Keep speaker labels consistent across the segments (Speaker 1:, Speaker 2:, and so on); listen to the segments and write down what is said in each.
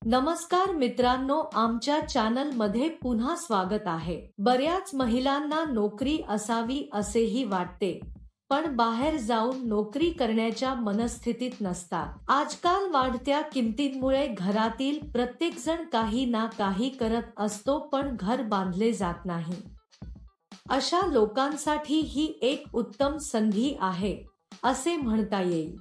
Speaker 1: नमस्कार मित्रांनो, आमच्या चॅनल मध्ये पुन्हा स्वागत आहे। बऱ्याच महिलांना नोकरी असावी असेही वाटते, पण बाहेर जाऊन नोकरी करण्याच्या मनस्थितीत नसतात। आजकाल वाढत्या किमतींमुळे घरातील प्रत्येक जण काही ना काही करत असतो, पण घर बांधले जात नाही। अशा लोकांसाठी ही एक उत्तम संधी आहे असे म्हणता येईल।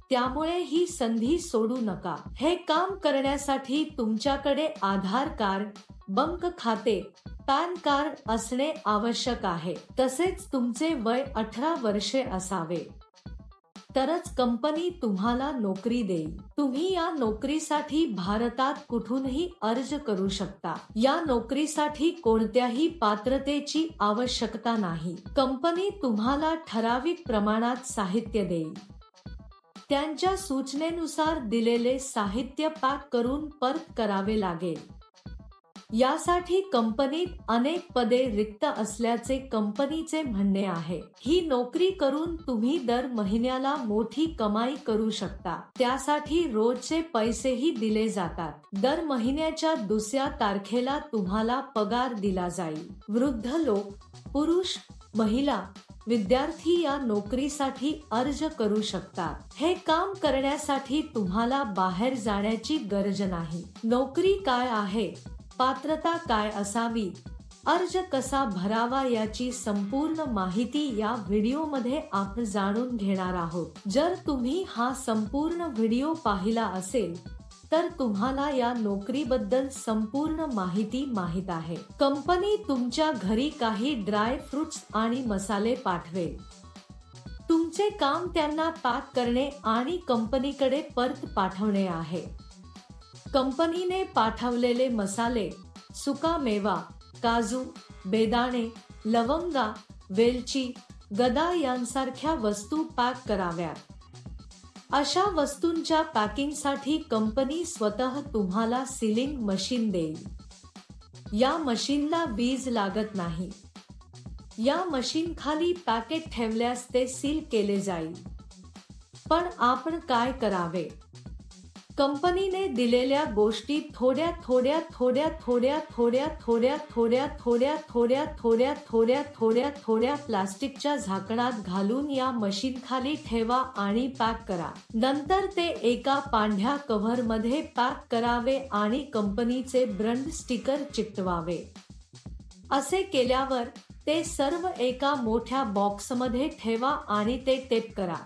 Speaker 1: त्यामुळे ही संधी सोडू नका। हे काम करण्यासाठी तुमच्याकडे आधार कार्ड, बँक खाते, पॅन कार्ड असणे आवश्यक आहे। तसेच तुमचे वय 18 वर्षे असावे, तरच कंपनी तुम्हाला नोकरी देईल। तुम्ही या नोकरीसाठी भारतात कुठूनही अर्ज करू शकता। या नोकरीसाठी कोणत्याही पात्रतेची आवश्यकता नाही। कंपनी तुम्हाला ठराविक प्रमाणात साहित्य देईल। त्यांच्या सूचनेनुसार दिलेले साहित्य पॅक करून परत करावे लागेल। यासाठी कंपनीत अनेक पदे रिक्त असल्याचे कंपनीचे म्हणणे आहे। ही नोकरी करून तुम्ही दर महिन्याला मोठी कमाई करू शकता। त्यासाठी रोजचे पैसेही दिले जातात। दर महिन्याच्या दुसऱ्या तारखेला तुम्हाला पगार दिला जाईल। वृद्ध लोक, पुरुष, महिला, विद्यार्थी या नोकरीसाठी अर्ज करू शकतात। हे काम करण्यासाठी तुम्हाला बाहेर जाण्याची गरज नाही। नोकरी काय आहे, पात्रता काय असावी, अर्ज कसा भरावा याची संपूर्ण माहिती या व्हिडिओमध्ये आपण जाणून घेणार आहोत। जर तुम्ही हा संपूर्ण व्हिडिओ पाहिला असेल तर तुम्हाला या नोकरीबद्दल संपूर्ण माहिती माहित आहे। कंपनी तुमच्या घरी काही ड्राय फ्रुट्स आणि मसाले पाठवेल। तुमचे काम त्यांना पॅक करणे आणि कंपनीकडे परत पाठवणे आहे। कंपनीने पाठवलेले मसाले, सुका मेवा, काजू, बेदाणे, लवंगा, वेलची, गदा यांसारख्या वस्तू पॅक कराव्यात। अशा वस्तूंच्या पॅकिंगसाठी कंपनी स्वतः तुम्हाला सीलिंग मशीन देईल। या मशीनला वीज लागत नाही। या मशीन खाली पॅकेट ठेवल्यास ते सील केले जाईल। पण आपण काय करावे? कंपनीने दिलेल्या गोष्टी थोड्या थोड्या थोड्या थोड्या थोड्या थोड्या थोड्या थोड्या थोड्या थोड्या थोड्या थोड्या थोड्या प्लास्टिकच्या झाकणात घालून या मशीन खाली ठेवा आणि पॅक करा। नंतर ते एका पांढऱ्या कव्हर मध्ये पॅक करावे आणि कंपनीचे ब्रँड स्टिकर चिकटवावे। असे केल्यावर ते सर्व एका मोठ्या बॉक्समध्ये ठेवा आणि ते टेप करा।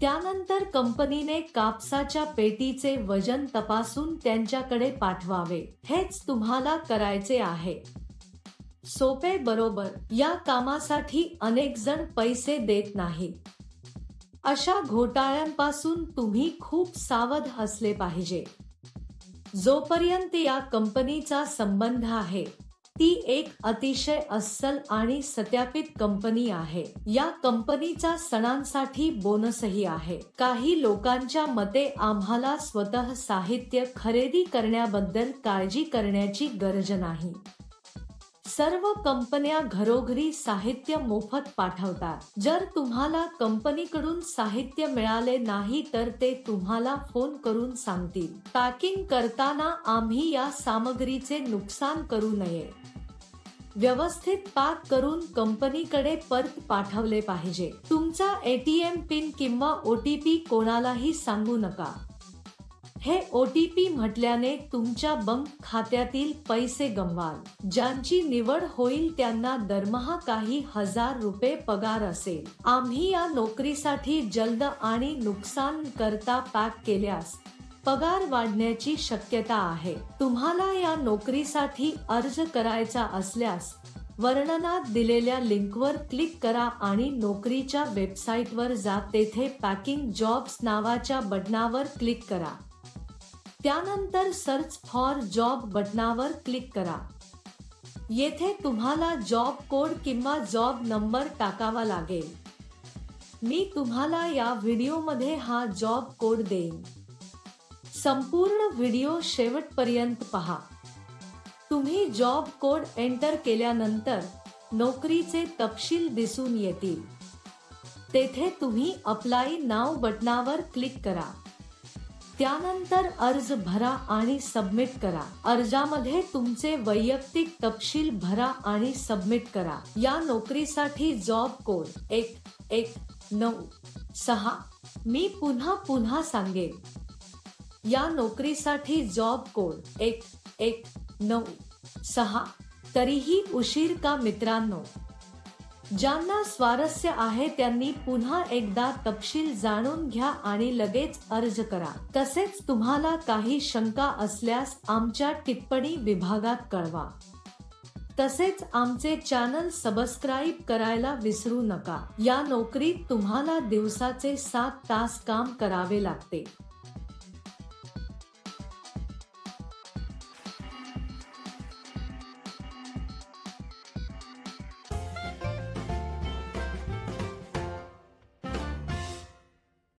Speaker 1: त्यानंतर कंपनीने कापसाच्या पेटीचे वजन तपासून त्यांच्याकडे पाठवावे। हेच तुम्हाला करायचे आहे। सोपे बरोबर? या कामासाठी अनेक जण पैसे देत नाहीत। अशा घोटाळ्यांपासून तुम्ही खूप सावध असले पाहिजे। जोपर्यंत या कंपनीचा संबंध आहे, ती एक अतिशय अस्सल आणि सत्यापित कंपनी आहे। या कंपनीचा सणांसाठी बोनसही आहे। काही लोकांच्या मते आम्हाला स्वतः साहित्य खरेदी करण्याबद्दल काळजी करण्याची गरज नाही। सर्व कंपन्या घरोघरी साहित्य मोफत पाठवतात। जर तुम्हाला कंपनीकडून साहित्य मिळाले नाही तर ते तुम्हाला फोन करून सांगतील। पॅकिंग करताना आम्ही या सामग्रीचे नुकसान करू नये। व्यवस्थित पॅक करून कंपनीकडे परत पाठवले पाहिजे। तुमचा एटीएम पिन किंवा ओटीपी कोणालाही सांगू नका। हे ओटीपी म्हटल्याने तुमच्या बँक खात्यातील पैसे गमवाल। ज्यांची निवड होईल त्यांना दरमहा काही हजार रुपये पगार असेल। आम्ही या नोकरीसाठी जलद आणि नुकसान करता पॅक केल्यास पगार वाढण्याची शक्यता आहे। तुम्हाला या नोकरीसाठी अर्ज करायचा असल्यास वर्णनात दिलेल्या लिंकवर क्लिक करा आणि नोकरीच्या वेबसाईटवर जा। तेथे पॅकिंग जॉब्स नावाच्या बटणावर क्लिक करा। त्यानंतर सर्च फॉर जॉब बटणावर क्लिक करा। येथे तुम्हाला जॉब कोड किंवा जॉब नंबर टाकावा लागेल। मी तुम्हाला या व्हिडिओमध्ये हा जॉब कोड देईन। संपूर्ण व्हिडिओ शेवटपर्यंत पहा। तुम्ही जॉब कोड एंटर केल्यानंतर नोकरीचे तपशील दिसून येतील। तेथे तुम्ही अप्लाय नाव बटणावर क्लिक करा। त्यानंतर अर्ज भरा आणि सबमिट करा. अर्जामध्ये तुमचे वैयक्तिक तपशील भरा आणि सबमिट करा. या नोकरीसाठी जॉब कोड 1196. मी पुन्हा सांगेन. या नोकरीसाठी जॉब कोड 1196. तरीही उशीर का मित्रांनो? ज्यांना स्वारस्य आहे त्यांनी पुन्हा एकदा तपशील जाणून घ्या आणि लगेच अर्ज करा. तसेच तुम्हाला काही शंका असल्यास आमच्या टिप्पणी विभागात कळवा. तसेच आमचे चॅनल सबस्क्राईब करायला विसरू नका. या नोकरीत तुम्हाला दिवसाचे 7 तास काम करावे लागते.